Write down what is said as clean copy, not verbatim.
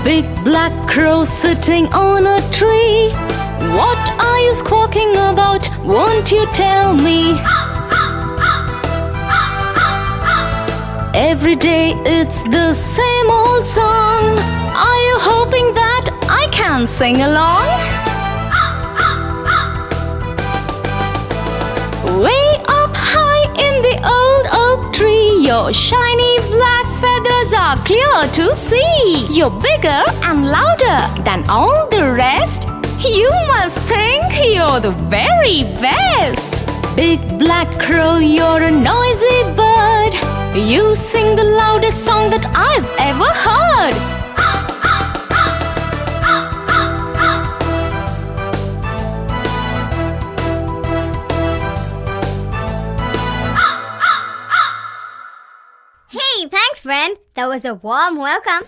Big black crow sitting on a tree. What are you squawking about? Won't you tell me? Every day it's the same old song. Are you hoping that I can sing along? Way up high in the old oak tree, your shiny black feathers are clear to see. You're bigger and louder than all the rest. You must think you're the very best. Big black crow, you're a noisy bird. You sing the loudest song that I've ever heard. Hey, thanks friend. That was a warm welcome.